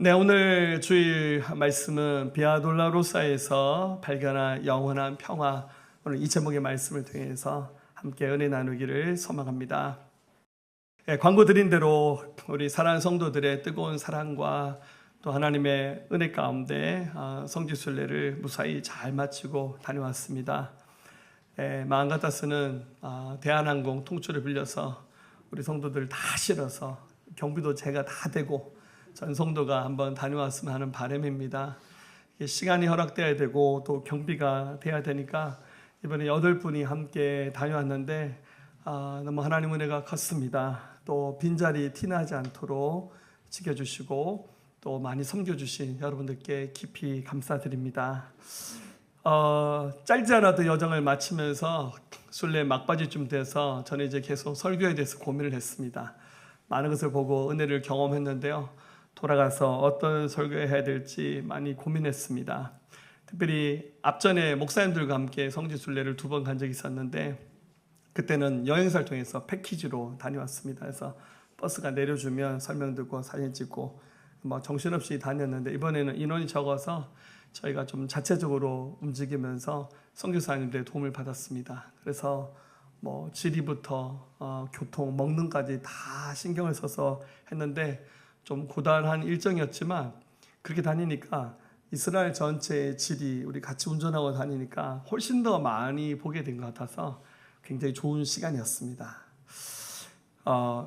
네, 오늘 주일 말씀은 비아 돌로로사에서 발견한 영원한 평화, 오늘 이 제목의 말씀을 통해서 함께 은혜 나누기를 소망합니다. 광고 드린 대로 우리 사랑하는 성도들의 뜨거운 사랑과 또 하나님의 은혜 가운데 성지순례를 무사히 잘 마치고 다녀왔습니다. 마음 같아서는 대한항공 통째로 빌려서 우리 성도들 다 실어서 경비도 제가 다 대고 전 성도가 한번 다녀왔으면 하는 바람입니다. 시간이 허락돼야 되고 또 경비가 돼야 되니까 이번에 8분이 함께 다녀왔는데 너무 하나님 은혜가 컸습니다. 또 빈자리 티나지 않도록 지켜주시고 또 많이 섬겨주신 여러분들께 깊이 감사드립니다. 짧지 않아도 여정을 마치면서 순례 막바지쯤 돼서 저는 이제 계속 설교에 대해서 고민을 했습니다. 많은 것을 보고 은혜를 경험했는데요. 돌아가서 어떤 설교해야 될지 많이 고민했습니다. 특별히 앞전에 목사님들과 함께 성지순례를 2번 간 적이 있었는데 그때는 여행사를 통해서 패키지로 다녀왔습니다. 그래서 버스가 내려주면 설명 듣고 사진 찍고 정신없이 다녔는데 이번에는 인원이 적어서 저희가 좀 자체적으로 움직이면서 선교사님들의 도움을 받았습니다. 그래서 지리부터 교통, 먹는까지 다 신경을 써서 했는데 좀 고단한 일정이었지만 그렇게 다니니까 이스라엘 전체의 지리 우리 같이 운전하고 다니니까 훨씬 더 많이 보게 된 것 같아서 굉장히 좋은 시간이었습니다.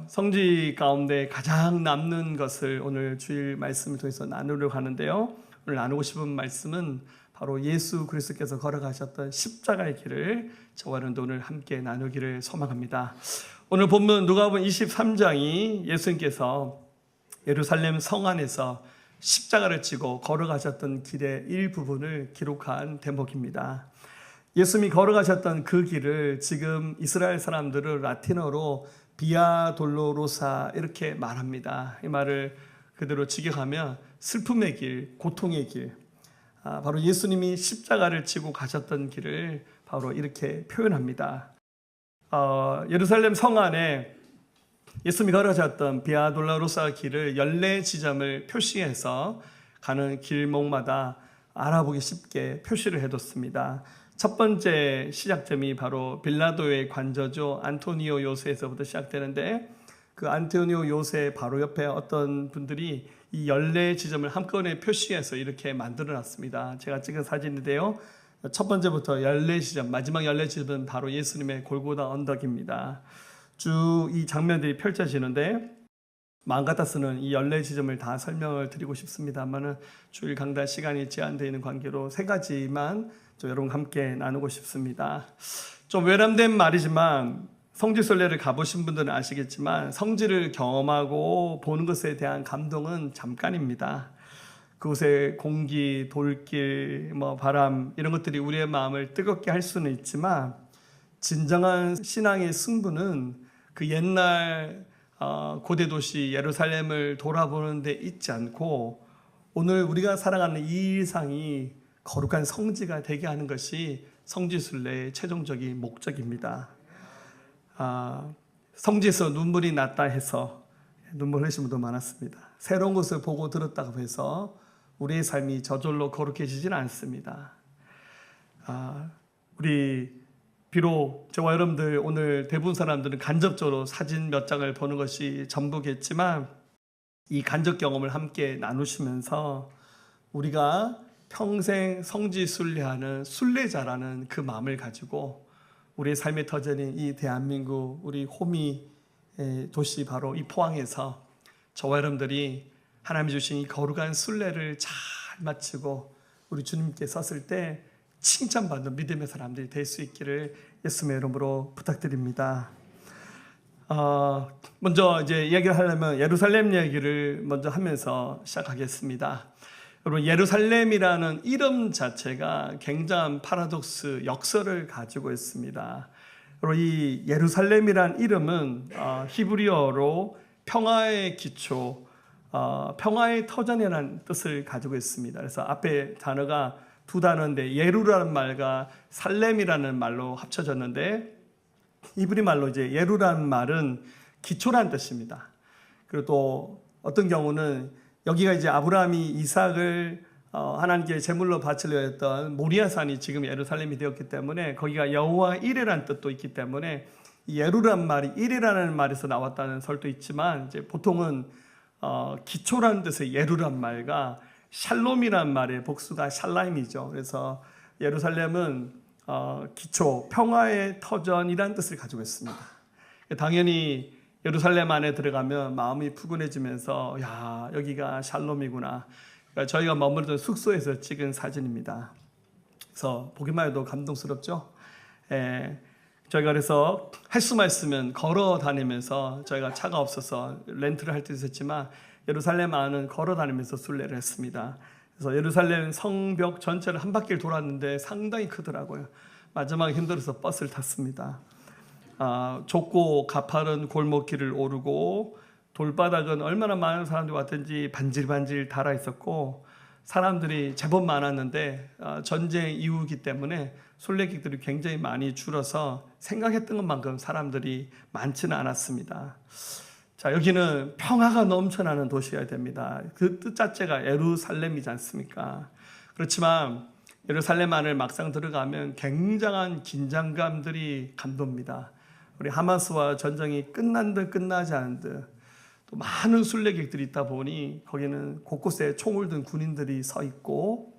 성지 가운데 가장 남는 것을 오늘 주일 말씀을 통해서 나누려고 하는데요. 오늘 나누고 싶은 말씀은 바로 예수 그리스도께서 걸어가셨던 십자가의 길을 저와 여러분도 오늘 함께 나누기를 소망합니다. 오늘 본문 누가복음 23장이 예수님께서 예루살렘 성 안에서 십자가를 지고 걸어가셨던 길의 일부분을 기록한 대목입니다. 예수님이 걸어가셨던 그 길을 지금 이스라엘 사람들은 라틴어로 비아 돌로로사 이렇게 말합니다. 이 말을 그대로 직역하면 슬픔의 길, 고통의 길, 바로 예수님이 십자가를 지고 가셨던 길을 바로 이렇게 표현합니다. 예루살렘 성 안에 예수님이 걸어가셨던 비아 돌로로사 길을 14지점을 표시해서 가는 길목마다 알아보기 쉽게 표시를 해뒀습니다. 첫 번째 시작점이 바로 빌라도의 관저죠. 안토니오 요새에서부터 시작되는데 그 안토니오 요새 바로 옆에 어떤 분들이 이 14지점을 한꺼번에 표시해서 이렇게 만들어놨습니다. 제가 찍은 사진인데요. 첫 번째부터 14지점, 마지막 14지점은 바로 예수님의 골고다 언덕입니다. 쭉 이 장면들이 펼쳐지는데 마음 같아서는 이 14지점을 다 설명을 드리고 싶습니다만 주일 강단 시간이 제한되어 있는 관계로 3가지만 좀 여러분과 함께 나누고 싶습니다. 좀 외람된 말이지만 성지순례를 가보신 분들은 아시겠지만 성지를 경험하고 보는 것에 대한 감동은 잠깐입니다. 그곳의 공기, 돌길, 바람 이런 것들이 우리의 마음을 뜨겁게 할 수는 있지만 진정한 신앙의 승부는 그 옛날 고대 도시 예루살렘을 돌아보는 데 있지 않고 오늘 우리가 살아가는 이 일상이 거룩한 성지가 되게 하는 것이 성지순례의 최종적인 목적입니다. 성지에서 눈물이 났다 해서 눈물 흘리신 분도 많았습니다. 새로운 것을 보고 들었다고 해서 우리의 삶이 저절로 거룩해지지는 않습니다. 우리 비록 저와 여러분들 오늘 대부분 사람들은 간접적으로 사진 몇 장을 보는 것이 전부겠지만 이 간접 경험을 함께 나누시면서 우리가 평생 성지순례하는 순례자라는 그 마음을 가지고 우리의 삶의 터전인 이 대한민국 우리 호미 도시 바로 이 포항에서 저와 여러분들이 하나님이 주신 이 거룩한 순례를 잘 마치고 우리 주님께 섰을 때 칭찬받는 믿음의 사람들이 될 수 있기를 예수님의 이름으로 부탁드립니다. 먼저 이제 이야기를 하려면 예루살렘 얘기를 먼저 하면서 시작하겠습니다. 여러분, 예루살렘이라는 이름 자체가 굉장한 파라독스 역설을 가지고 있습니다. 여러분, 이 예루살렘이란 이름은 히브리어로 평화의 기초, 평화의 터전이라는 뜻을 가지고 있습니다. 그래서 앞에 단어가 2단어인데 예루라는 말과 살렘이라는 말로 합쳐졌는데 이브리 말로 이제 예루라는 말은 기초라는 뜻입니다. 그리고 또 어떤 경우는 여기가 이제 아브라함이 이삭을 하나님께 제물로 바치려 했던 모리아산이 지금 예루살렘이 되었기 때문에 거기가 여호와 이레라는 뜻도 있기 때문에 예루란 말이 이레라는 말에서 나왔다는 설도 있지만 이제 보통은 기초라는 뜻의 예루란 말과 샬롬이란 말의 복수가 샬라임이죠. 그래서 예루살렘은 기초, 평화의 터전이라는 뜻을 가지고 있습니다. 당연히 예루살렘 안에 들어가면 마음이 푸근해지면서 야, 여기가 샬롬이구나. 그러니까 저희가 머무르던 숙소에서 찍은 사진입니다. 그래서 보기만 해도 감동스럽죠. 저희가 그래서 할 수만 있으면 걸어 다니면서, 저희가 차가 없어서 렌트를 할 때 있었지만 예루살렘 안은 걸어 다니면서 순례를 했습니다. 그래서 예루살렘 성벽 전체를 한 바퀴를 돌았는데 상당히 크더라고요. 마지막에 힘들어서 버스를 탔습니다. 좁고 가파른 골목길을 오르고 돌바닥은 얼마나 많은 사람들이 왔든지 반질반질 달아 있었고 사람들이 제법 많았는데 전쟁 이후이기 때문에 순례객들이 굉장히 많이 줄어서 생각했던 것만큼 사람들이 많지는 않았습니다. 자, 여기는 평화가 넘쳐나는 도시여야 됩니다. 그 뜻 자체가 예루살렘이지 않습니까? 그렇지만 예루살렘 안을 막상 들어가면 굉장한 긴장감들이 감돕니다. 우리 하마스와 전쟁이 끝난 듯 끝나지 않은 듯 또 많은 순례객들이 있다 보니 거기는 곳곳에 총을 든 군인들이 서 있고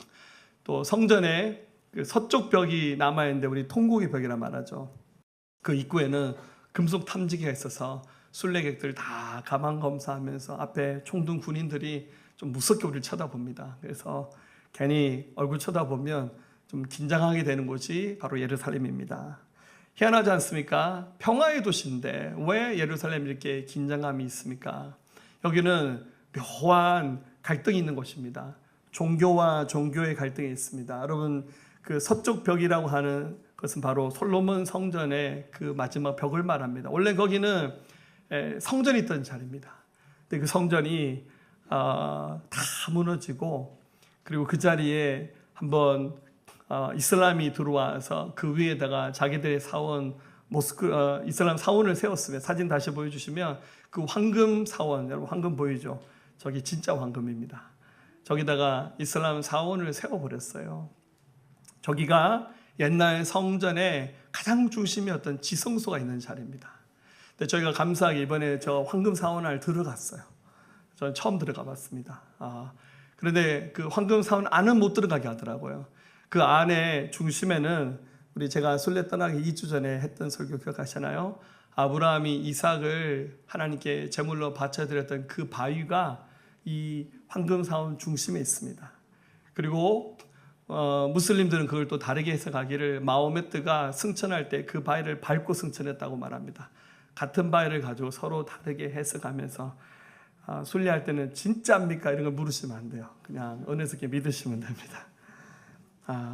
또 성전에 그 서쪽 벽이 남아있는데 우리 통곡의 벽이라 말하죠. 그 입구에는 금속 탐지기가 있어서 순례객들 다 가만 검사하면서 앞에 총 든 군인들이 좀 무섭게 우리를 쳐다봅니다. 그래서 괜히 얼굴 쳐다보면 좀 긴장하게 되는 곳이 바로 예루살렘입니다. 희한하지 않습니까? 평화의 도시인데 왜 예루살렘에 이렇게 긴장감이 있습니까? 여기는 묘한 갈등이 있는 곳입니다. 종교와 종교의 갈등이 있습니다. 여러분, 그 서쪽 벽이라고 하는 것은 바로 솔로몬 성전의 그 마지막 벽을 말합니다. 원래 거기는 성전이 있던 자리입니다. 근데 그 성전이 다 무너지고 그리고 그 자리에 한번 이슬람이 들어와서 그 위에다가 자기들의 사원 이슬람 사원을 세웠으면 사진 다시 보여주시면 그 황금 사원, 여러분 황금 보이죠? 저기 진짜 황금입니다. 저기다가 이슬람 사원을 세워버렸어요. 저기가 옛날 성전의 가장 중심이었던 지성소가 있는 자리입니다. 근데 저희가 감사하게 이번에 저 황금 사원을 들어갔어요. 저는 처음 들어가 봤습니다. 그런데 그 황금 사원 안은 못 들어가게 하더라고요. 그 안에 중심에는 우리 제가 순례 떠나기 2주 전에 했던 설교 기억하시나요? 아브라함이 이삭을 하나님께 제물로 바쳐드렸던 그 바위가 이 황금 사원 중심에 있습니다. 그리고 무슬림들은 그걸 또 다르게 해석하기를 마호메트가 승천할 때 그 바위를 밟고 승천했다고 말합니다. 같은 바위를 가지고 서로 다르게 해석하면서 순례할 때는 진짜입니까? 이런 걸 물으시면 안 돼요. 그냥 은혜스럽게 믿으시면 됩니다.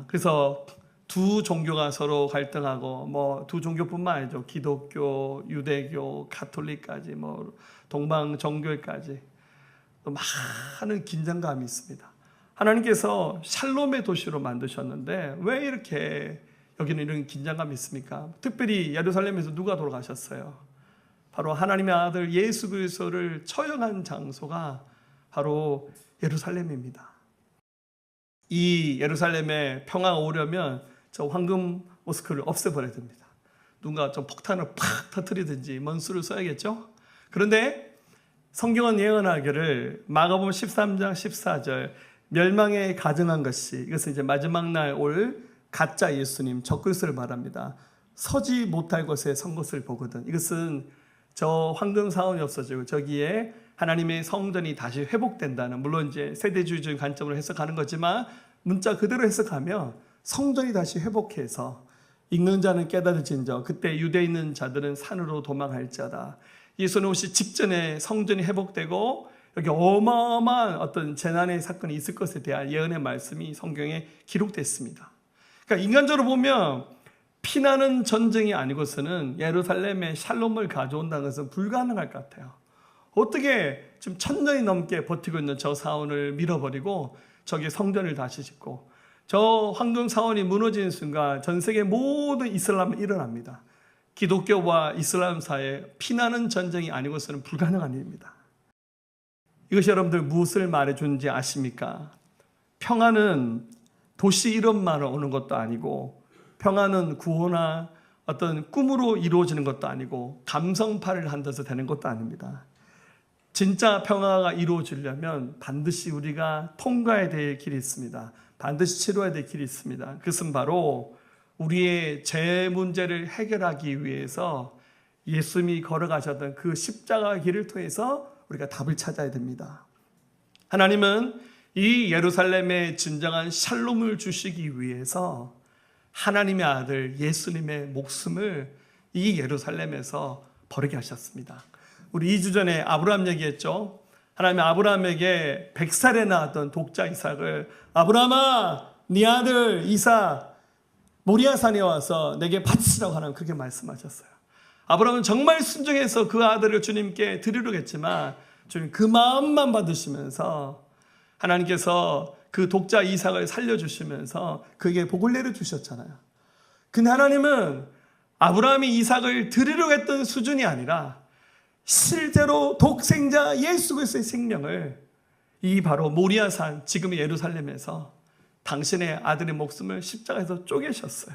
그래서 두 종교가 서로 갈등하고 뭐 두 종교뿐만 아니죠. 기독교, 유대교, 가톨릭까지 뭐 동방 종교까지 또 많은 긴장감이 있습니다. 하나님께서 샬롬의 도시로 만드셨는데 왜 이렇게 여기는 이런 긴장감이 있습니까? 특별히 예루살렘에서 누가 돌아가셨어요? 바로 하나님의 아들 예수 그리스도를 처형한 장소가 바로 예루살렘입니다. 이 예루살렘에 평화가 오려면 저 황금 모스크를 없애버려야 됩니다. 누군가 좀 폭탄을 팍 터뜨리든지 먼수를 써야겠죠? 그런데 성경은 예언하기를 마가복음 13장 14절 멸망에 가증한 것이, 이것은 이제 마지막 날 올 가짜 예수님 적그리스도를 말합니다. 서지 못할 것에 선 것을 보거든. 이것은 저 황금 사원이 없어지고 저기에 하나님의 성전이 다시 회복된다는, 물론 이제 세대주의적인 관점으로 해석하는 거지만 문자 그대로 해석하면 성전이 다시 회복해서 읽는 자는 깨달을진저 그때 유대에 있는 자들은 산으로 도망할지어다. 예수님 오시 직전에 성전이 회복되고 여기 어마어마한 어떤 재난의 사건이 있을 것에 대한 예언의 말씀이 성경에 기록됐습니다. 그러니까 인간적으로 보면 피나는 전쟁이 아니고서는 예루살렘에 샬롬을 가져온다는 것은 불가능할 것 같아요. 어떻게 지금 1000년이 넘게 버티고 있는 저 사원을 밀어버리고 저기 성전을 다시 짓고, 저 황금 사원이 무너지는 순간 전 세계 모든 이슬람이 일어납니다. 기독교와 이슬람 사이에 피나는 전쟁이 아니고서는 불가능한 일입니다. 이것이 여러분들 무엇을 말해주는지 아십니까? 평안은 도시 이름만으로 오는 것도 아니고, 평안은 구호나 어떤 꿈으로 이루어지는 것도 아니고, 감성파를 한다서 되는 것도 아닙니다. 진짜 평화가 이루어지려면 반드시 우리가 통과해야 될 길이 있습니다. 반드시 치러야 될 길이 있습니다. 그것은 바로 우리의 죄 문제를 해결하기 위해서 예수님이 걸어가셨던 그 십자가 길을 통해서 우리가 답을 찾아야 됩니다. 하나님은 이 예루살렘에 진정한 샬롬을 주시기 위해서 하나님의 아들 예수님의 목숨을 이 예루살렘에서 버리게 하셨습니다. 우리 2주 전에 아브라함 얘기했죠. 하나님이 아브라함에게 100살에 낳았던 독자 이삭을, 아브라함아 네 아들 이삭 모리아산에 와서 내게 바치라고 하나님 그렇게 말씀하셨어요. 아브라함은 정말 순종해서 그 아들을 주님께 드리려고 했지만 주님 그 마음만 받으시면서 하나님께서 그 독자 이삭을 살려주시면서 그에게 복을 내려주셨잖아요. 근데 하나님은 아브라함이 이삭을 드리려고 했던 수준이 아니라 실제로 독생자 예수 그리스도의 생명을 이 바로 모리아산 지금의 예루살렘에서 당신의 아들의 목숨을 십자가에서 쪼개셨어요.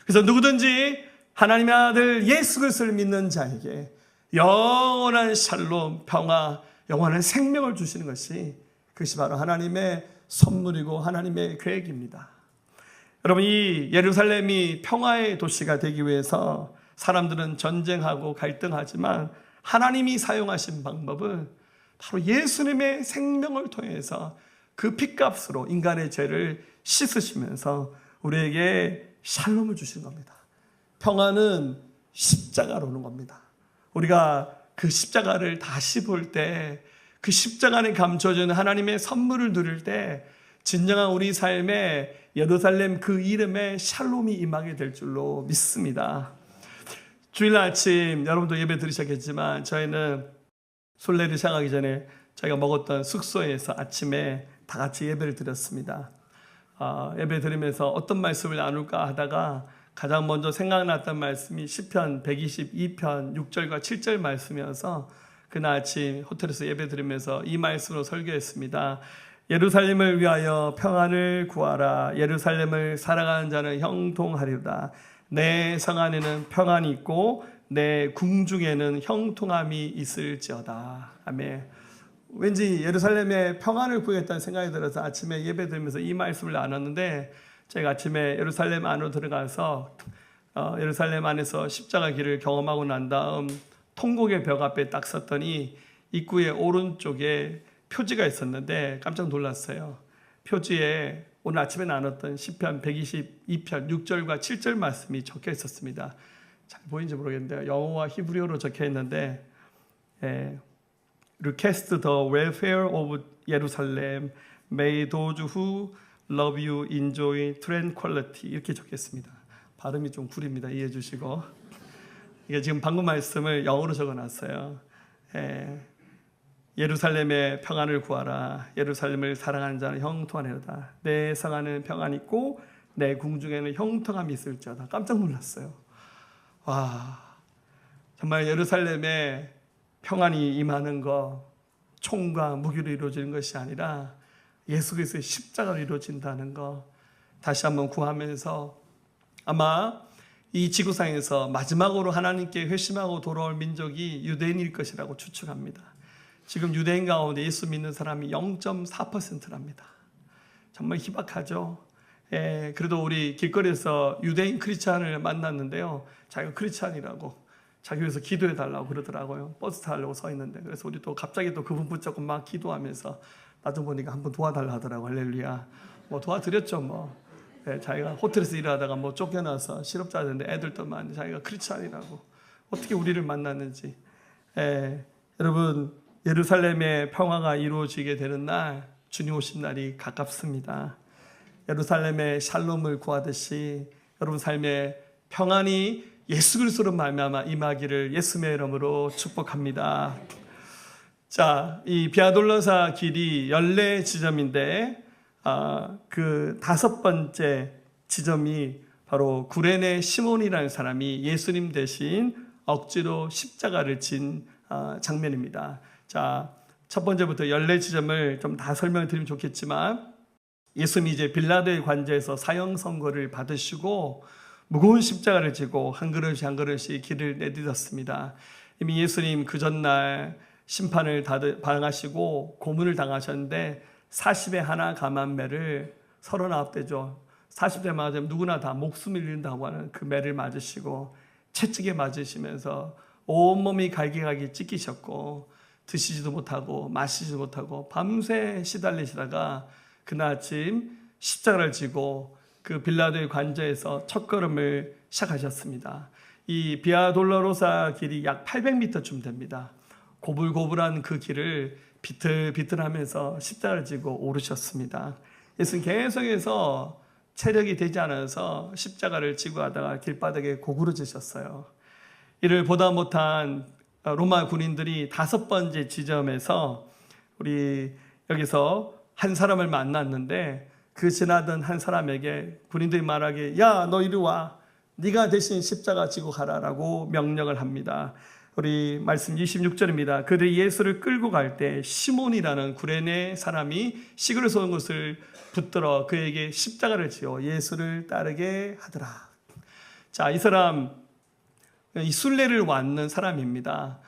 그래서 누구든지 하나님의 아들 예수 그리스도를 믿는 자에게 영원한 샬롬, 평화, 영원한 생명을 주시는 것이, 그것이 바로 하나님의 선물이고 하나님의 계획입니다. 여러분, 이 예루살렘이 평화의 도시가 되기 위해서 사람들은 전쟁하고 갈등하지만 하나님이 사용하신 방법은 바로 예수님의 생명을 통해서 그 핏값으로 인간의 죄를 씻으시면서 우리에게 샬롬을 주신 겁니다. 평화는 십자가로 오는 겁니다. 우리가 그 십자가를 다시 볼 때, 그 십자가 안에 감춰진 하나님의 선물을 누릴 때 진정한 우리 삶에 예루살렘 그 이름에 샬롬이 임하게 될 줄로 믿습니다. 주일 아침 여러분도 예배 들으셨겠지만 저희는 순례를 시작하기 전에 저희가 먹었던 숙소에서 아침에 다 같이 예배를 드렸습니다. 예배 드리면서 어떤 말씀을 나눌까 하다가 가장 먼저 생각났던 말씀이 시편 122편 6절과 7절 말씀이어서 그날 아침 호텔에서 예배 드리면서 이 말씀으로 설교했습니다. 예루살렘을 위하여 평안을 구하라. 예루살렘을 사랑하는 자는 형통하리로다. 내 성 안에는 평안이 있고 내 궁중에는 형통함이 있을지어다. 아멘. 왠지 예루살렘에 평안을 구했다는 생각이 들어서 아침에 예배 드리면서 이 말씀을 나눴는데, 제가 아침에 예루살렘 안으로 들어가서 예루살렘 안에서 십자가 길을 경험하고 난 다음 통곡의 벽 앞에 딱 섰더니 입구의 오른쪽에 표지가 있었는데 깜짝 놀랐어요. 표지에 오늘 아침에 나눴던 시편 122편 6절과 7절 말씀이 적혀 있었습니다. 잘 보이는지 모르겠는데 영어와 히브리어로 적혀 있는데 Request the welfare of Jerusalem. May those who love you enjoy tranquility. 이렇게 적혔습니다. 발음이 좀 구립니다. 이해해 주시고. 이게 지금 방금 말씀을 영어로 적어놨어요. 예루살렘의 평안을 구하라. 예루살렘을 사랑하는 자는 형통하리로다. 내 성 안에는 평안이 있고 내 궁중에는 형통함이 있을지어다. 깜짝 놀랐어요. 와, 정말 예루살렘에 평안이 임하는 거 총과 무기로 이루어지는 것이 아니라 예수 그리스도의 십자가로 이루어진다는 거 다시 한번 구하면서 아마 이 지구상에서 마지막으로 하나님께 회심하고 돌아올 민족이 유대인일 것이라고 추측합니다. 지금 유대인 가운데 예수 믿는 사람이 0.4%랍니다. 정말 희박하죠. 그래도 우리 길거리에서 유대인 크리스찬을 만났는데요, 자기가 크리스찬이라고 자기 위해서 기도해 달라고 그러더라고요. 버스 타려고 서 있는데. 그래서 우리 또 갑자기 또 그분 붙잡고 막 기도하면서 나도 보니까 한번 도와달라 하더라고. 할렐루야. 뭐 도와드렸죠 뭐. 자기가 호텔에서 일하다가 뭐 쫓겨나서 실업자였는데 애들도 많은데 자기가 크리스찬이라고 어떻게 우리를 만났는지. 여러분, 예루살렘의 평화가 이루어지게 되는 날, 주님 오신 날이 가깝습니다. 예루살렘의 샬롬을 구하듯이 여러분 삶의 평안이 예수 그리스도로 말미암아 임하기를 예수님의 이름으로 축복합니다. 자, 이 비아돌로사 길이 14지점인데 그 5번째 지점이 바로 구레네 시몬이라는 사람이 예수님 대신 억지로 십자가를 진 장면입니다. 자, 첫 번째부터 14지점을 좀 다 설명을 드리면 좋겠지만, 예수님이 이제 빌라도의 관저에서 사형 선고를 받으시고 무거운 십자가를 지고 한 걸음씩 한 걸음씩 길을 내딛었습니다. 이미 예수님 그 전날 심판을 당하시고 고문을 당하셨는데 40에 하나 감한 매를 39대죠. 40대 맞으면 누구나 다 목숨을 잃는다고 하는 그 매를 맞으시고 채찍에 맞으시면서 온몸이 갈기갈기 찢기셨고 드시지도 못하고 마시지도 못하고 밤새 시달리시다가 그날 아침 십자가를 지고 그 빌라도의 관저에서 첫걸음을 시작하셨습니다. 이 비아 돌로로사 길이 약 800m쯤 됩니다. 고불고불한 그 길을 비틀비틀하면서 십자가를 지고 오르셨습니다. 예수는 계속해서 체력이 되지 않아서 십자가를 지고 하다가 길바닥에 고구려지셨어요. 이를 보다 못한 로마 군인들이 5번째 지점에서 우리 여기서 한 사람을 만났는데 그 지나던 한 사람에게 군인들이 말하기에 야, 너 이리 와. 네가 대신 십자가 지고 가라라고 명령을 합니다. 우리 말씀 26절입니다. 그들이 예수를 끌고 갈 때 시몬이라는 구레네 사람이 시골에 온 것을 붙들어 그에게 십자가를 지어 예수를 따르게 하더라. 자, 이 사람 이 순례를 왔는 사람입니다.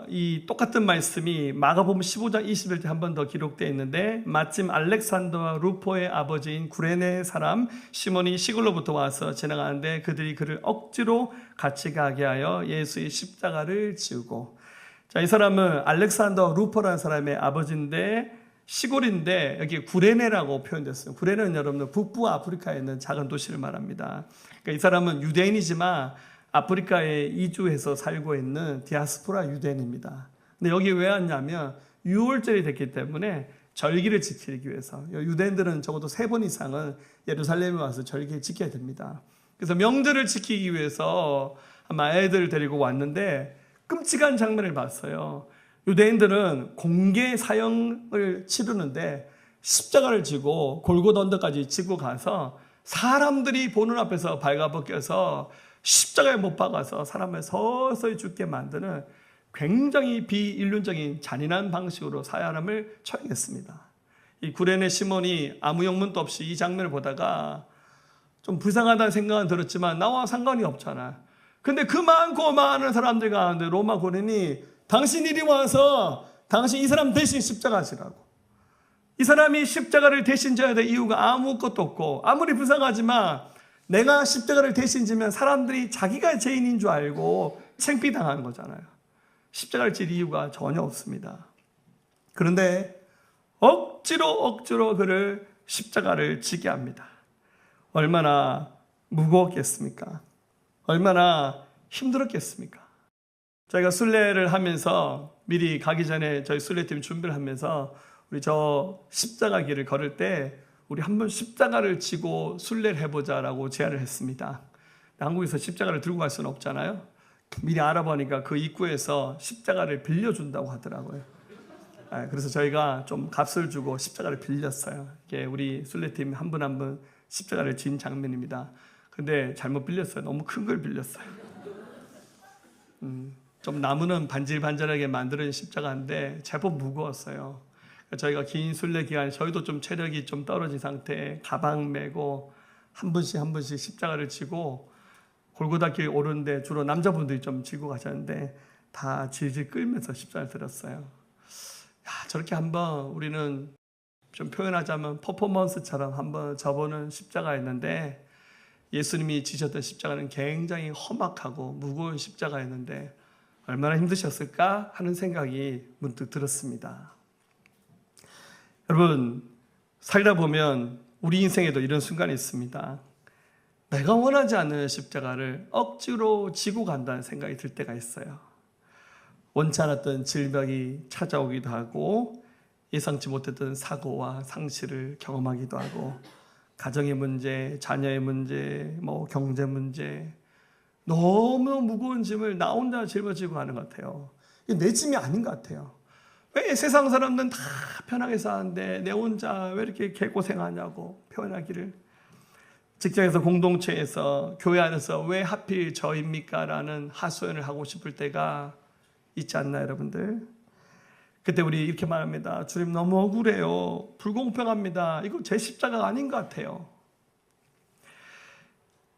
이 똑같은 말씀이 마가복음 15장 21절 한 번 더 기록되어 있는데 마침 알렉산더와 루포의 아버지인 구레네 사람 시몬이 시골로부터 와서 지나가는데 그들이 그를 억지로 같이 가게 하여 예수의 십자가를 지우고, 자, 이 사람은 알렉산더 루포라는 사람의 아버지인데 시골인데 여기 구레네라고 표현됐어요. 구레네는 여러분들 북부 아프리카에 있는 작은 도시를 말합니다. 그러니까 이 사람은 유대인이지만 아프리카에 이주해서 살고 있는 디아스포라 유대인입니다. 근데 여기 왜 왔냐면 6월절이 됐기 때문에 절기를 지키기 위해서, 유대인들은 적어도 3번 이상은 예루살렘에 와서 절기를 지켜야 됩니다. 그래서 명절을 지키기 위해서 아마 애들을 데리고 왔는데 끔찍한 장면을 봤어요. 유대인들은 공개 사형을 치르는데 십자가를 지고 골고다 언덕까지 지고 가서 사람들이 보는 앞에서 발가벗겨서 십자가에 못 박아서 사람을 서서히 죽게 만드는 굉장히 비인륜적인 잔인한 방식으로 사람을 처형했습니다. 이 구레네 시몬이 아무 영문도 없이 이 장면을 보다가 좀 불쌍하다는 생각은 들었지만 나와 상관이 없잖아. 근데 그 많고 많은 사람들 가운데 로마 군인이 당신 이리 와서 당신 이 사람 대신 십자가 지라고. 이 사람이 십자가를 대신 져야 될 이유가 아무것도 없고, 아무리 불쌍하지만 내가 십자가를 대신 지면 사람들이 자기가 죄인인 줄 알고 창피당하는 거잖아요. 십자가를 질 이유가 전혀 없습니다. 그런데 억지로 그를 십자가를 지게 합니다. 얼마나 무거웠겠습니까? 얼마나 힘들었겠습니까? 저희가 순례를 하면서 미리 가기 전에 저희 순례팀 준비를 하면서 우리 저 십자가 길을 걸을 때 우리 한번 십자가를 지고 순례를 해보자라고 제안을 했습니다. 한국에서 십자가를 들고 갈 수는 없잖아요. 미리 알아보니까 그 입구에서 십자가를 빌려준다고 하더라고요. 그래서 저희가 좀 값을 주고 십자가를 빌렸어요. 이게 우리 순례팀 한 분 한 분 십자가를 진 장면입니다. 근데 잘못 빌렸어요. 너무 큰 걸 빌렸어요. 좀 나무는 반질반질하게 만들어진 십자가인데 제법 무거웠어요. 저희가 긴 순례 기간에 저희도 좀 체력이 좀 떨어진 상태에 가방 메고 한 분씩 십자가를 지고 골고다 길 오르는데 주로 남자분들이 좀 지고 가셨는데 다 질질 끌면서 십자가를 들었어요. 저렇게 한번 우리는 좀 표현하자면 퍼포먼스처럼 한번 접어는 십자가였는데, 예수님이 지셨던 십자가는 굉장히 험악하고 무거운 십자가였는데 얼마나 힘드셨을까 하는 생각이 문득 들었습니다. 여러분, 살다 보면 우리 인생에도 이런 순간이 있습니다. 내가 원하지 않는 십자가를 억지로 지고 간다는 생각이 들 때가 있어요. 원치 않았던 질병이 찾아오기도 하고 예상치 못했던 사고와 상실을 경험하기도 하고 가정의 문제, 자녀의 문제, 경제 문제, 너무 무거운 짐을 나 혼자 짊어지고 가는 것 같아요. 이게 내 짐이 아닌 것 같아요. 왜 세상 사람들은 다 편하게 사는데 내 혼자 왜 이렇게 개고생하냐고 표현하기를. 직장에서, 공동체에서, 교회 안에서 왜 하필 저입니까? 라는 하소연을 하고 싶을 때가 있지 않나요, 여러분들? 그때 우리 이렇게 말합니다. 주님 너무 억울해요. 불공평합니다. 이거 제 십자가가 아닌 것 같아요.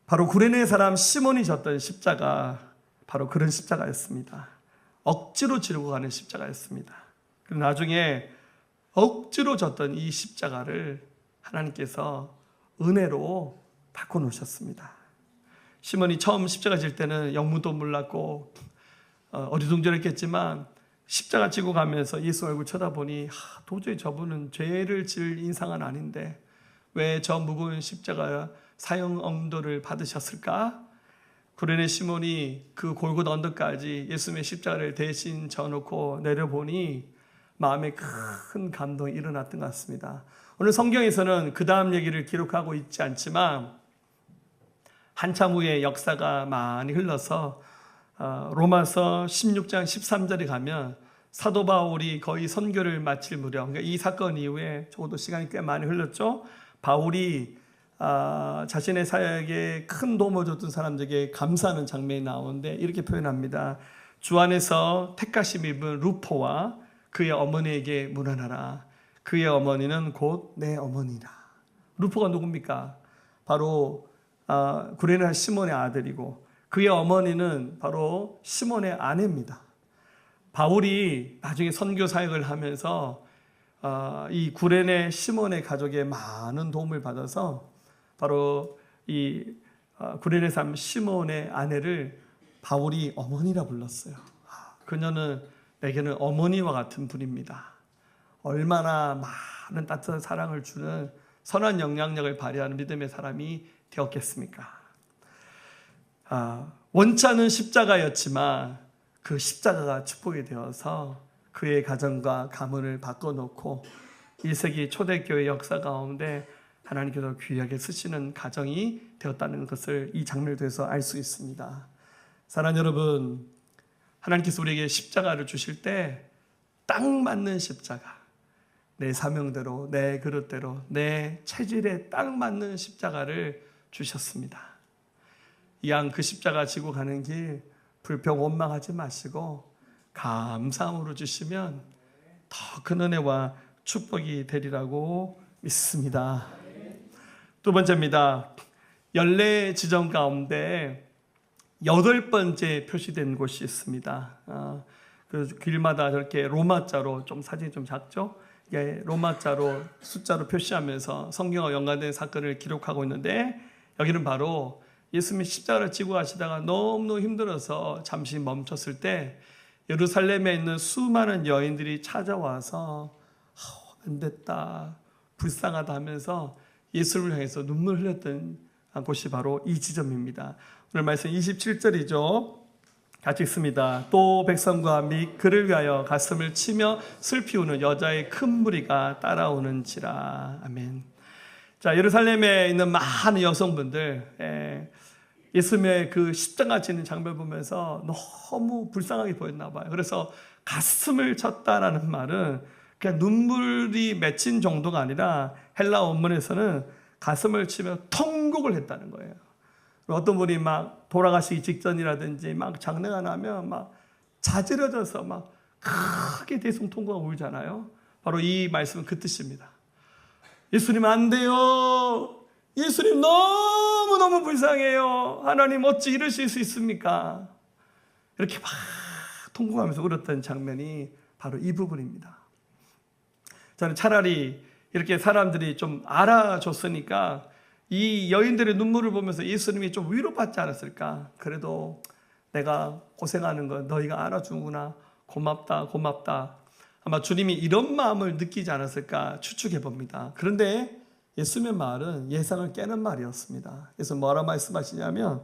바로 구레네 사람 시몬이 졌던 십자가, 바로 그런 십자가였습니다. 억지로 지르고 가는 십자가였습니다. 그리고 나중에 억지로 졌던 이 십자가를 하나님께서 은혜로 바꿔놓으셨습니다. 시몬이 처음 십자가 질 때는 영문도 몰랐고 어리둥절했겠지만 십자가 지고 가면서 예수 얼굴 쳐다보니 도저히 저분은 죄를 질 인상은 아닌데 왜 저 무거운 십자가 사형 엄도를 받으셨을까? 구레네 시몬이 그 골고다 언덕까지 예수님의 십자가를 대신 져놓고 내려보니 마음에 큰 감동이 일어났던 것 같습니다. 오늘 성경에서는 그 다음 얘기를 기록하고 있지 않지만 한참 후에 역사가 많이 흘러서 로마서 16장 13절에 가면 사도 바울이 거의 선교를 마칠 무렵, 그러니까 이 사건 이후에 적어도 시간이 꽤 많이 흘렀죠. 바울이 자신의 사역에 큰 도움을 줬던 사람들에게 감사하는 장면이 나오는데 이렇게 표현합니다. 주 안에서 택하심 입은 루포와 그의 어머니에게 문안하라. 그의 어머니는 곧 내 어머니라. 루포가 누굽니까? 바로 구레네 시몬의 아들이고 그의 어머니는 바로 시몬의 아내입니다. 바울이 나중에 선교 사역을 하면서 이 구레네 시몬의 가족에 많은 도움을 받아서 바로 이 구레네 사람 시몬의 아내를 바울이 어머니라 불렀어요. 그녀는 내게는 어머니와 같은 분입니다. 얼마나 많은 따뜻한 사랑을 주는 선한 영향력을 발휘하는 믿음의 사람이 되었겠습니까? 원치 않은 십자가였지만 그 십자가가 축복이 되어서 그의 가정과 가문을 바꿔놓고 1세기 초대교회 역사 가운데 하나님께서 귀하게 쓰시는 가정이 되었다는 것을 이 장면을 통해서 알 수 있습니다. 사랑하는 여러분, 하나님께서 우리에게 십자가를 주실 때 딱 맞는 십자가, 내 사명대로, 내 그릇대로, 내 체질에 딱 맞는 십자가를 주셨습니다. 이왕 그 십자가 지고 가는 길 불평 원망하지 마시고 감사함으로 주시면 더 큰 은혜와 축복이 되리라고 믿습니다. 두 번째입니다. 연례 지정 가운데 8번째 표시된 곳이 있습니다. 그 길마다 저렇게 로마자로, 좀 사진이 좀 작죠? 로마자로 숫자로 표시하면서 성경과 연관된 사건을 기록하고 있는데 여기는 바로 예수님이 십자가를 지고 가시다가 너무 힘들어서 잠시 멈췄을 때 예루살렘에 있는 수많은 여인들이 찾아와서 안 됐다, 불쌍하다 하면서 예수를 향해서 눈물 흘렸던 곳이 바로 이 지점입니다. 오늘 말씀 27절이죠. 같이 읽습니다. 또 백성과 및 그를 위하여 가슴을 치며 슬피 우는 여자의 큰 무리가 따라오는지라. 아멘. 자, 예루살렘에 있는 많은 여성분들, 예수님의 그 십자가 지는 장면을 보면서 너무 불쌍하게 보였나 봐요. 그래서 가슴을 쳤다라는 말은 그냥 눈물이 맺힌 정도가 아니라 헬라 원문에서는 가슴을 치며 통곡을 했다는 거예요. 어떤 분이 막 돌아가시기 직전이라든지 막 장례가 나면 막 자지러져서 막 크게 대성통곡하고 울잖아요. 바로 이 말씀은 그 뜻입니다. 예수님 안 돼요. 예수님 너무너무 불쌍해요. 하나님 어찌 이러실 수 있습니까? 이렇게 막 통곡하면서 울었던 장면이 바로 이 부분입니다. 저는 차라리 이렇게 사람들이 좀 알아줬으니까 이 여인들의 눈물을 보면서 예수님이 좀 위로받지 않았을까? 그래도 내가 고생하는 거 너희가 알아주구나. 고맙다, 고맙다. 아마 주님이 이런 마음을 느끼지 않았을까 추측해 봅니다. 그런데 예수님의 말은 예상을 깨는 말이었습니다. 그래서 뭐라 말씀하시냐면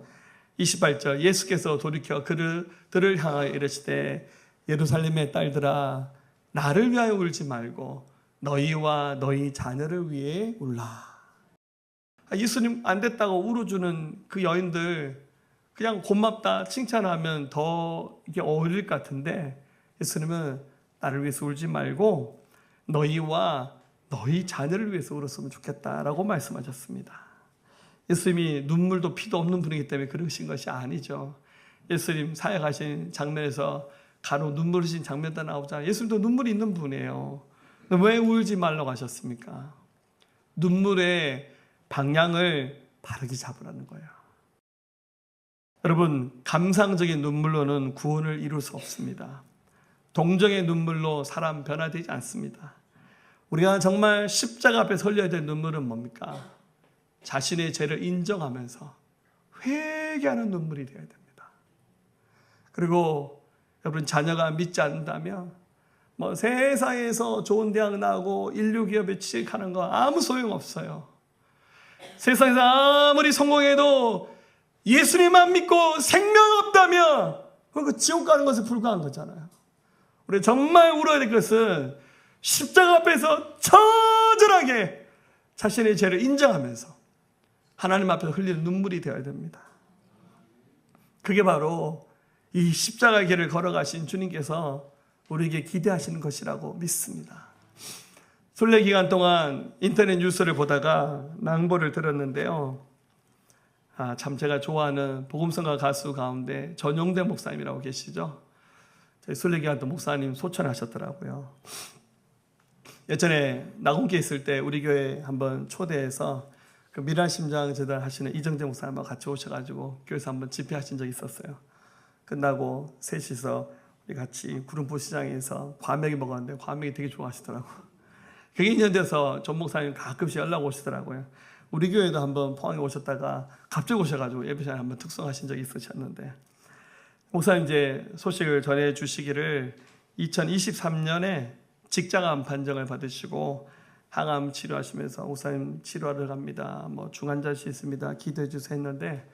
28절 예수께서 돌이켜 그들을 향하여 이르시되 예루살렘의 딸들아 나를 위하여 울지 말고 너희와 너희 자녀를 위해 울라. 예수님 안 됐다고 울어주는 그 여인들 그냥 고맙다 칭찬하면 더 이게 어울릴 것 같은데 예수님은 나를 위해서 울지 말고 너희와 너희 자녀를 위해서 울었으면 좋겠다라고 말씀하셨습니다. 예수님이 눈물도 피도 없는 분이기 때문에 그러신 것이 아니죠. 예수님 사역하신 장면에서 간혹 눈물 흘리신 장면도 나오잖아요. 예수님도 눈물이 있는 분이에요. 왜 울지 말라고 하셨습니까? 눈물의 방향을 바르게 잡으라는 거예요. 여러분, 감상적인 눈물로는 구원을 이룰 수 없습니다. 동정의 눈물로 사람 변화되지 않습니다. 우리가 정말 십자가 앞에 설려야 될 눈물은 뭡니까? 자신의 죄를 인정하면서 회개하는 눈물이 되어야 됩니다. 그리고 여러분, 자녀가 믿지 않는다면 세상에서 좋은 대학 나오고 인류 기업에 취직하는 거 아무 소용없어요. 세상에서 아무리 성공해도 예수님만 믿고 생명 없다면 그 지옥 가는 것에 불과한 거잖아요. 우리 정말 울어야 될 것은 십자가 앞에서 처절하게 자신의 죄를 인정하면서 하나님 앞에서 흘리는 눈물이 되어야 됩니다. 그게 바로 이 십자가의 길을 걸어가신 주님께서 우리에게 기대하시는 것이라고 믿습니다. 순례 기간 동안 인터넷 뉴스를 보다가 낭보를 들었는데요. 참 제가 좋아하는 복음성가 가수 가운데 전용대 목사님이라고 계시죠. 저희 순례 기간 때 목사님 소천하셨더라고요. 예전에 낙원교회 있을 때 우리 교회 한번 초대해서 그 미랄심장 재단 하시는 이정재 목사님하고 같이 오셔가지고 교회에서 한번 집회하신 적이 있었어요. 끝나고 셋이서 우리 같이 구름포 시장에서 과메기 먹었는데 과메기 되게 좋아하시더라고요. 그게 2년 돼서 전 목사님 가끔씩 연락 오시더라고요. 우리 교회도 한번 포항에 오셨다가 갑자기 오셔가지고 예배 시간에 한번 특송하신 적이 있으셨는데, 목사님 이제 소식을 전해주시기를 2023년에 직장암 판정을 받으시고 항암 치료하시면서 목사님 치료하러 갑니다. 중환자실 있습니다. 기도해 주세요 했는데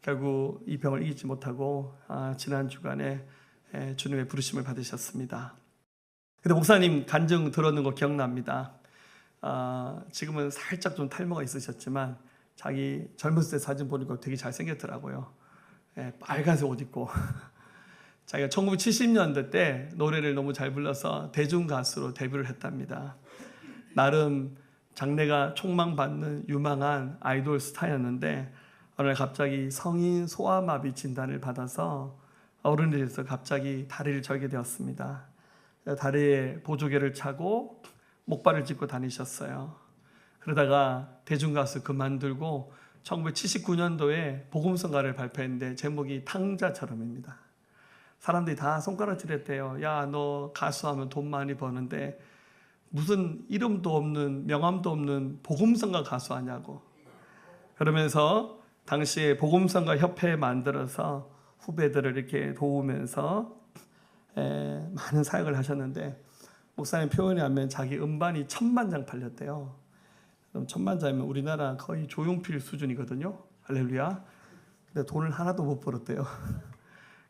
결국 이 병을 이기지 못하고 지난 주간에 주님의 부르심을 받으셨습니다. 근데 목사님 간증 들었는 거 기억납니다. 지금은 살짝 좀 탈모가 있으셨지만 자기 젊었을 때 사진 보니까 되게 잘생겼더라고요. 빨간색 옷 입고 자기가 1970년대 때 노래를 너무 잘 불러서 대중가수로 데뷔를 했답니다. 나름 장래가 촉망받는 유망한 아이돌 스타였는데 어느 날 갑자기 성인 소아마비 진단을 받아서 어른이 돼서 갑자기 다리를 절게 되었습니다. 다리에 보조개를 차고 목발을 짚고 다니셨어요. 그러다가 대중가수 그만두고 1979년도에 복음성가를 발표했는데 제목이 탕자처럼입니다. 사람들이 다 손가락질했대요. 야, 너 가수하면 돈 많이 버는데 무슨 이름도 없는 명함도 없는 복음성가 가수 하냐고. 그러면서 당시에 복음성가 협회 만들어서 후배들을 이렇게 도우면서 많은 사역을 하셨는데, 목사님 표현에 하면 자기 음반이 1000만 장 팔렸대요. 그럼 1000만 장이면 우리나라 거의 조용필 수준이거든요. 할렐루야. 근데 돈을 하나도 못 벌었대요.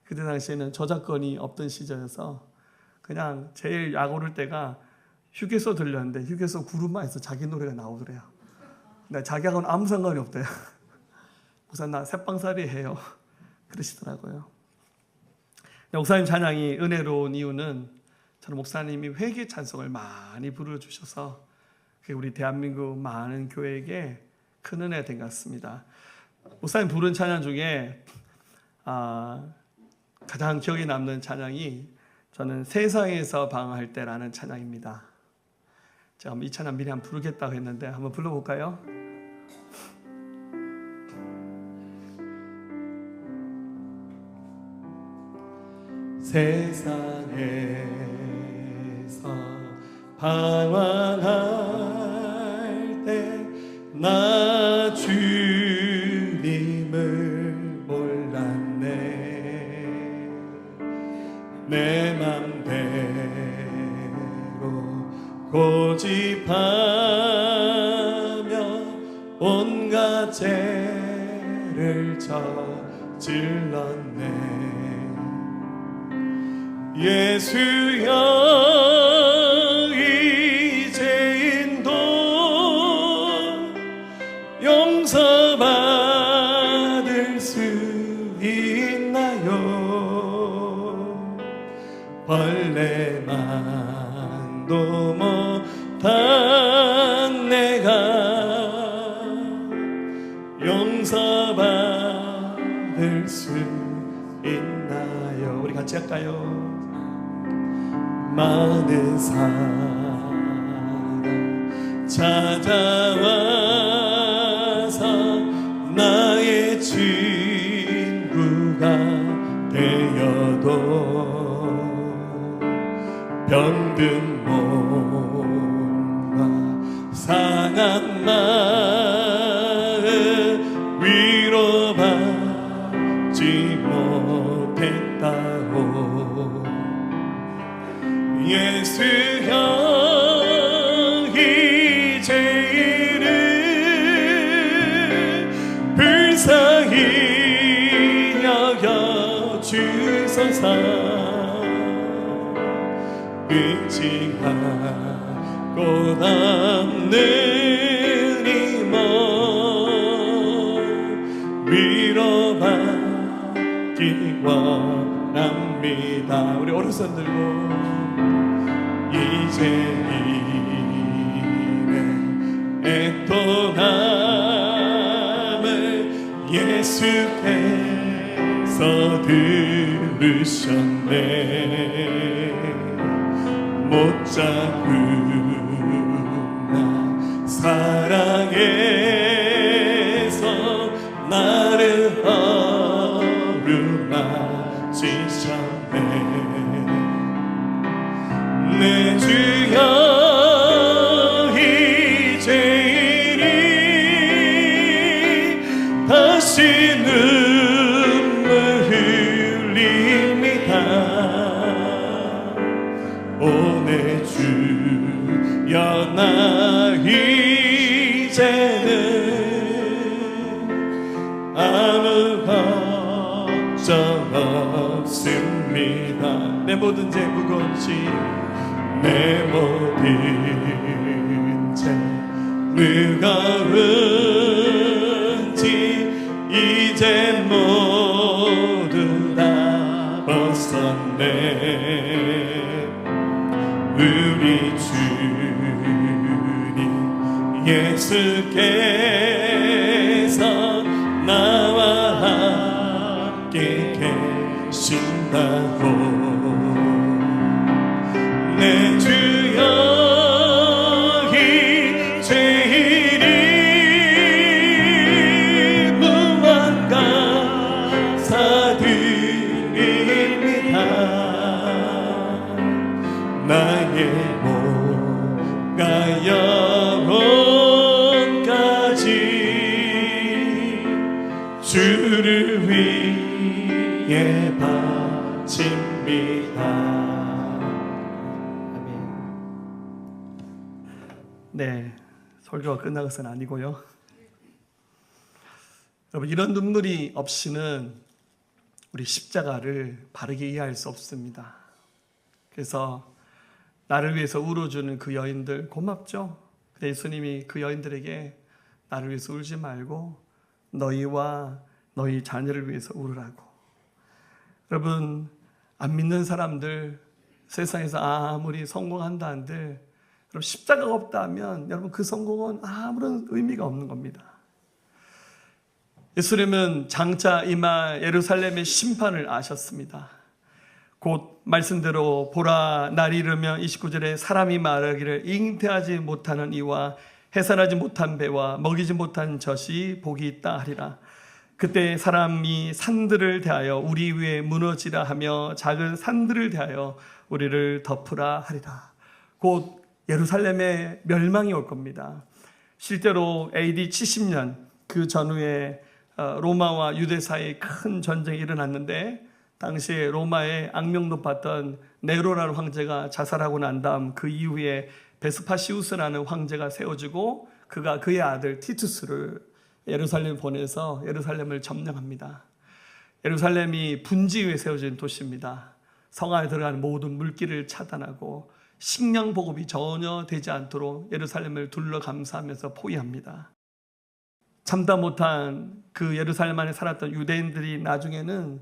그때 당시에는 저작권이 없던 시절에서 그냥 제일 약 오를 때가 휴게소 들렸는데 휴게소 구름마에서 자기 노래가 나오더래요. 근데 자기하고는 아무 상관이 없대요. 목사님 나 새빵살이 해요. 그러시더라고요. 목사님 찬양이 은혜로운 이유는 저는 목사님이 회개 찬송을 많이 불러주셔서 그게 우리 대한민국 많은 교회에게 큰 은혜가 된 것 같습니다. 목사님 부른 찬양 중에 가장 기억에 남는 찬양이 저는 세상에서 방황할 때라는 찬양입니다. 제가 이 찬양 미리 한번 부르겠다고 했는데 한번 불러볼까요? 세상에서 방황할 때 나 주님을 몰랐네. 내 맘대로 고집하며 온갖 죄를 저질렀네. 예수여 이 죄인도 용서받을 수 있나요? 벌레만도 못한 내가 용서받을 수 있나요? 우리 같이 할까요? 많은 사랑 찾아와서 나의 친구가 되어도 병든 몸과 상한 마음 위로받지 못했다고 예수 형이 죄인을 불쌍히 여겨 주소서 의지하고 남는 이 몸 위로받기 원합니다. 우리 오른손 들고 이제인의 애통함을 예수께서 들으셨네. 못 잡으나 사랑해서 나를 어루만지셨네. 내 주여 이 죄인이 다시 눈물 흘립니다. 오 내 주여 나 이제는 아무 걱정 없습니다. 내 모든 죄 무겁지 내 모든 죄 무거운지 이제 모두 다 벗었네. 우리 주님 예수께서 나와 함께 계신다고 내 주여 이 죄인이 무언가 사드립니다. 나의 몸과 영혼까지 주를 위해 바칩니다. 네, 설교가 끝난 것은 아니고요. 여러분, 이런 눈물이 없이는 우리 십자가를 바르게 이해할 수 없습니다. 그래서 나를 위해서 울어주는 그 여인들 고맙죠? 근데 예수님이 그 여인들에게 나를 위해서 울지 말고 너희와 너희 자녀를 위해서 울으라고. 여러분, 안 믿는 사람들, 세상에서 아무리 성공한다 한들 여러분, 십자가가 없다 하면 여러분 그 성공은 아무런 의미가 없는 겁니다. 예수님은 장차 임할 예루살렘의 심판을 아셨습니다. 곧 말씀대로 보라 날이 이르면 29절에 사람이 말하기를 잉태하지 못하는 이와 해산하지 못한 배와 먹이지 못한 젖이 복이 있다 하리라. 그때 사람이 산들을 대하여 우리 위에 무너지라 하며 작은 산들을 대하여 우리를 덮으라 하리라. 곧 예루살렘의 멸망이 올 겁니다. 실제로 AD 70년 그 전후에 로마와 유대 사이에 큰 전쟁이 일어났는데 당시에 로마의 악명 높았던 네로라는 황제가 자살하고 난 다음 그 이후에 베스파시우스라는 황제가 세워지고 그가 그의 아들 티투스를 예루살렘에 보내서 예루살렘을 점령합니다. 예루살렘이 분지에 세워진 도시입니다. 성 안에 들어가는 모든 물길을 차단하고 식량 보급이 전혀 되지 않도록 예루살렘을 둘러 감싸면서 포위합니다. 참다 못한 그 예루살렘 안에 살았던 유대인들이 나중에는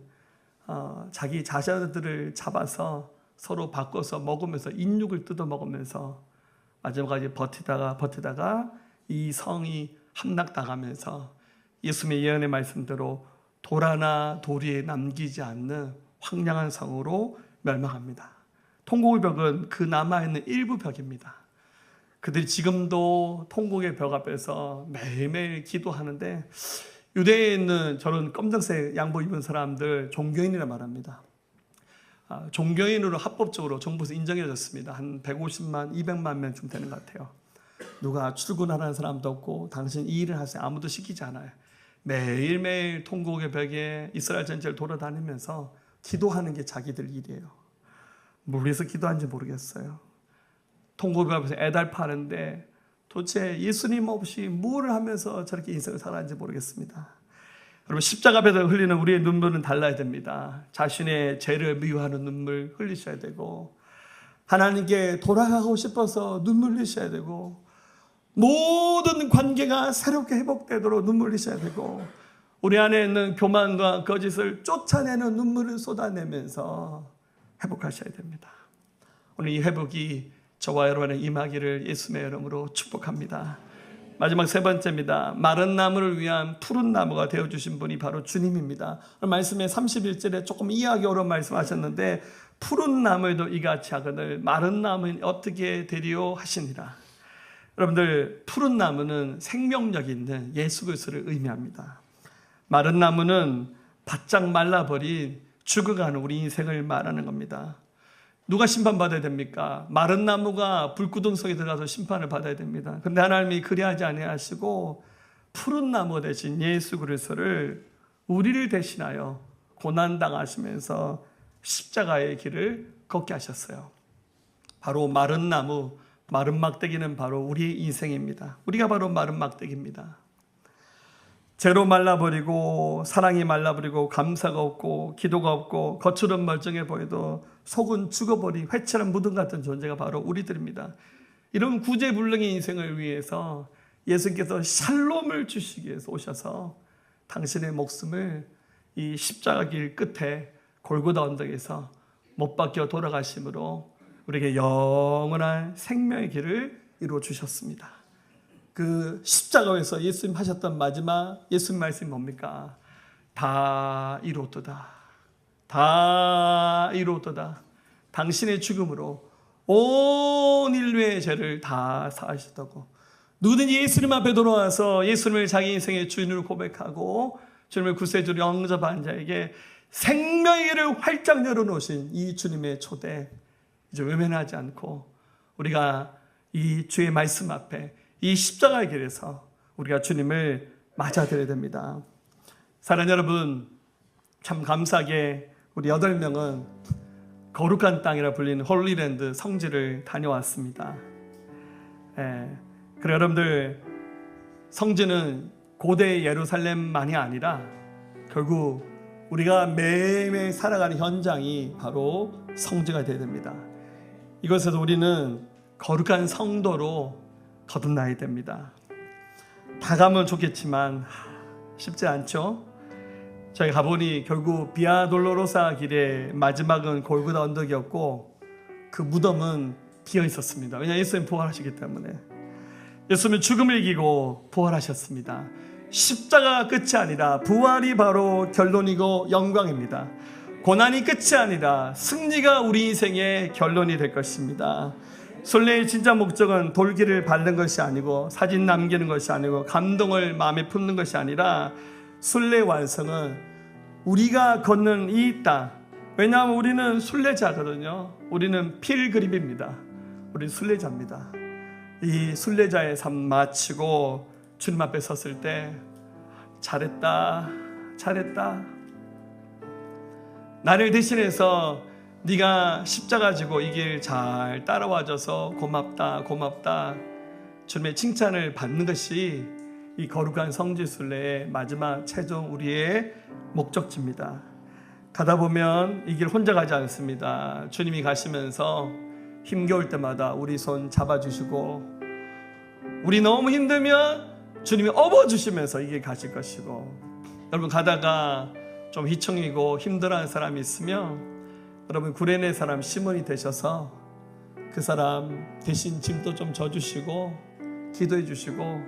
자기 자녀들을 잡아서 서로 바꿔서 먹으면서 인육을 뜯어 먹으면서 마지막까지 버티다가 이 성이 함락당하면서 예수님의 예언의 말씀대로 돌 하나 도리에 남기지 않는 황량한 성으로 멸망합니다. 통곡의 벽은 그 남아있는 일부 벽입니다. 그들이 지금도 통곡의 벽 앞에서 매일매일 기도하는데, 유대에 있는 저런 검정색 양복 입은 사람들 종교인이라 말합니다. 종교인으로 합법적으로 정부에서 인정해줬습니다. 한 150만, 200만 명쯤 되는 것 같아요. 누가 출근하라는 사람도 없고 당신 이 일을 하세요 아무도 시키지 않아요. 매일매일 통곡의 벽에 이스라엘 전체를 돌아다니면서 기도하는 게 자기들 일이에요. 뭘 위해서 기도하는지 모르겠어요. 통곡의 벽 앞에서 애달파는데 도대체 예수님 없이 뭘 하면서 저렇게 인생을 살았는지 모르겠습니다. 여러분, 십자가 앞에서 흘리는 우리의 눈물은 달라야 됩니다. 자신의 죄를 미워하는 눈물 흘리셔야 되고, 하나님께 돌아가고 싶어서 눈물 흘리셔야 되고, 모든 관계가 새롭게 회복되도록 눈물 흘리셔야 되고, 우리 안에 있는 교만과 거짓을 쫓아내는 눈물을 쏟아내면서 회복하셔야 됩니다. 오늘 이 회복이 저와 여러분의 임하기를 예수님의 이름으로 축복합니다. 마지막 세 번째입니다. 마른 나무를 위한 푸른 나무가 되어주신 분이 바로 주님입니다. 말씀의 31절에 조금 이해하기 어려운 말씀하셨는데, 푸른 나무에도 이같이 하거늘 마른 나무는 어떻게 되리요 하시니라. 여러분들, 푸른 나무는 생명력 있는 예수 그리스도를 의미합니다. 마른 나무는 바짝 말라버린 죽어가는 우리 인생을 말하는 겁니다. 누가 심판받아야 됩니까? 마른 나무가 불구덩 속에 들어가서 심판을 받아야 됩니다. 그런데 하나님이 그리하지 아니하시고 푸른 나무 대신 예수 그리스도를 우리를 대신하여 고난당하시면서 십자가의 길을 걷게 하셨어요. 바로 마른 나무, 마른 막대기는 바로 우리의 인생입니다. 우리가 바로 마른 막대기입니다. 죄로 말라버리고 사랑이 말라버리고 감사가 없고 기도가 없고 겉으로는 멀쩡해 보여도 속은 죽어버린 회칠한 무덤 같은 존재가 바로 우리들입니다. 이런 구제불능의 인생을 위해서 예수님께서 샬롬을 주시기 위해서 오셔서 당신의 목숨을 이 십자가 길 끝에 골고다 언덕에서 못 박혀 돌아가심으로 우리에게 영원한 생명의 길을 이루어 주셨습니다. 그 십자가에서 예수님 하셨던 마지막 예수님 말씀이 뭡니까? 다 이루었도다. 다 이루었도다. 당신의 죽음으로 온 인류의 죄를 다 사하셨다고. 누구든지 예수님 앞에 돌아와서 예수님을 자기 인생의 주인으로 고백하고 주님을 구세주로 영접한 자에게 생명의 길을 활짝 열어놓으신 이 주님의 초대, 이제 외면하지 않고 우리가 이 주의 말씀 앞에 이 십자가의 길에서 우리가 주님을 맞아들여야 됩니다. 사랑하는 여러분, 참 감사하게 우리 8명은 거룩한 땅이라 불리는 홀리랜드 성지를 다녀왔습니다. 그래, 여러분들, 성지는 고대 예루살렘만이 아니라 결국 우리가 매일매일 살아가는 현장이 바로 성지가 되어야 됩니다. 이것에서 우리는 거룩한 성도로 거듭나야 됩니다. 다 가면 좋겠지만 쉽지 않죠. 저희 가보니 결국 비아 돌로로사 길의 마지막은 골고다 언덕이었고 그 무덤은 비어 있었습니다. 왜냐하면 예수님 부활하시기 때문에. 예수님은 죽음을 이기고 부활하셨습니다. 십자가 끝이 아니라 부활이 바로 결론이고 영광입니다. 고난이 끝이 아니라 승리가 우리 인생의 결론이 될 것입니다. 순례의 진짜 목적은 돌기를 밟는 것이 아니고 사진 남기는 것이 아니고 감동을 마음에 품는 것이 아니라 순례의 완성은 우리가 걷는 이 땅, 왜냐하면 우리는 순례자거든요. 우리는 필그림입니다. 우리는 순례자입니다. 이 순례자의 삶 마치고 주님 앞에 섰을 때 잘했다, 잘했다. 나를 대신해서 네가 십자가 지고 이 길 잘 따라와줘서 고맙다, 고맙다. 주님의 칭찬을 받는 것이 이 거룩한 성지순례의 마지막 최종 우리의 목적지입니다. 가다 보면 이 길 혼자 가지 않습니다. 주님이 가시면서 힘겨울 때마다 우리 손 잡아주시고, 우리 너무 힘들면 주님이 업어주시면서 이 길 가실 것이고, 여러분 가다가 좀 휘청이고 힘들어하는 사람이 있으면 여러분 구레네 사람 시몬이 되셔서 그 사람 대신 짐도 좀 져주시고 기도해 주시고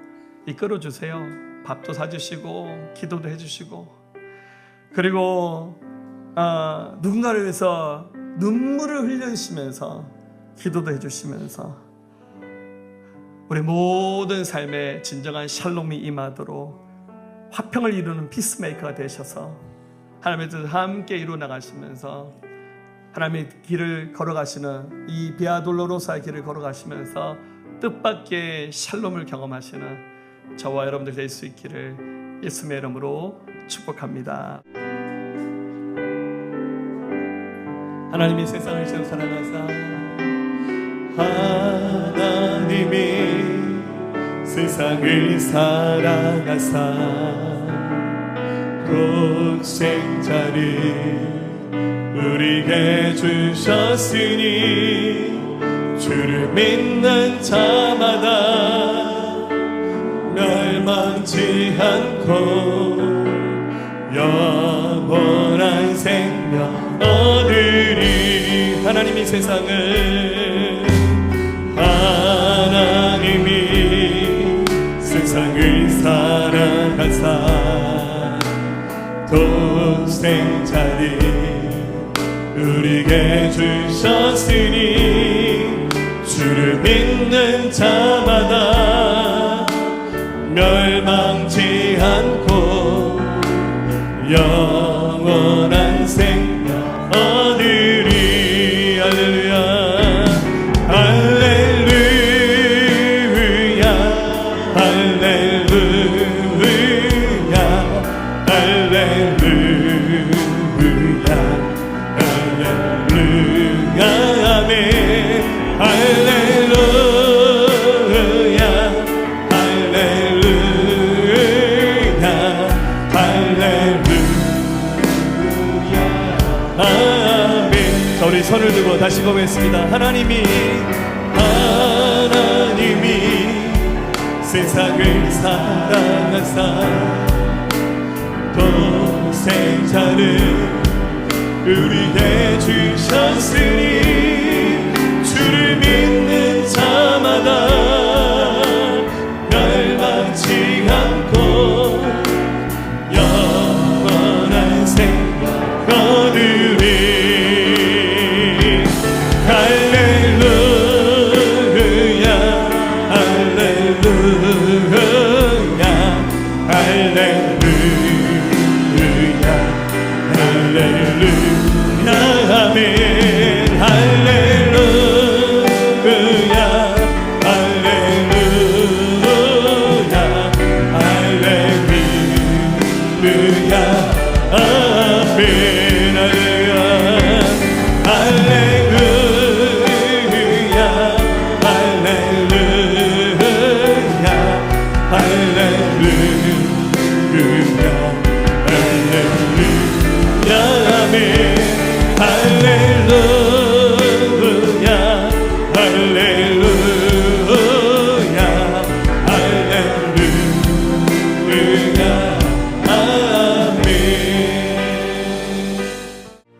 이끌어 주세요. 밥도 사주시고 기도도 해주시고, 그리고 누군가를 위해서 눈물을 흘려주시면서 기도도 해주시면서 우리 모든 삶에 진정한 샬롬이 임하도록 화평을 이루는 피스메이커가 되셔서 하나님의 뜻을 함께 이루어 나가시면서 하나님의 길을 걸어가시는 이 비아 돌로로사의 길을 걸어가시면서 뜻밖의 샬롬을 경험하시는 저와 여러분들 될 수 있기를 예수님의 이름으로 축복합니다. 하나님이 세상을 지금 사랑하사 하나님이 세상을 사랑하사 독생자를 우리에게 주셨으니 주를 믿는 자마다 멸망치 않고 영원한 생명 얻으리. 하나님이 세상을 사랑하사 독생자를 우리에게 주셨으니 주를 믿는 자마다 멸망치 않고 영원한 생명 얻으리. 할렐루야 할렐루야 할렐루야 할렐루야 할렐루야 아멘 할렐루야 할렐루야 할렐루야 아멘. 자, 우리 손을 들고 다시 고백했습니다. 하나님이 세상을 사랑하사 독생자를 우리에게 주셨으니 주를 믿는 자마다 멸망치 않고 영원한 생명 얻으리. 할렐루야 할렐루야 할렐루야 할렐루야 아멘 할렐루야 할렐루야 할렐루야 아멘 할렐루야 할렐루야 할렐루야 할렐루야 할렐루야 아멘 할렐루야 할렐루야 할렐루야 아멘.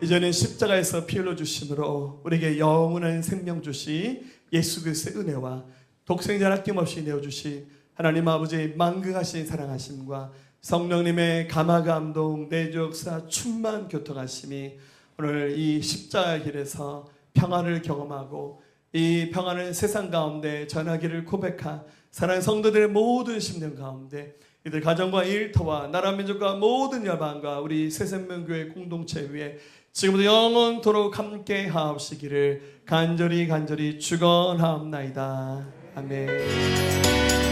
이제는 십자가에서 피 흘려 주심으로 우리에게 영원한 생명 주시 예수 그리스도의 은혜와 독생자를 아낌없이 내어주신 하나님 아버지의 만극하신 사랑하심과 성령님의 감화감동 내주역사 충만 교통하심이 오늘 이 십자가의 길에서 평안을 경험하고 이 평안을 세상 가운데 전하기를 고백한 사랑하는 성도들의 모든 심령 가운데 이들 가정과 일터와 나라 민족과 모든 열방과 우리 새생명교회 공동체 위에 지금부터 영원토록 함께 하옵시기를 간절히 축원하옵나이다. 아멘.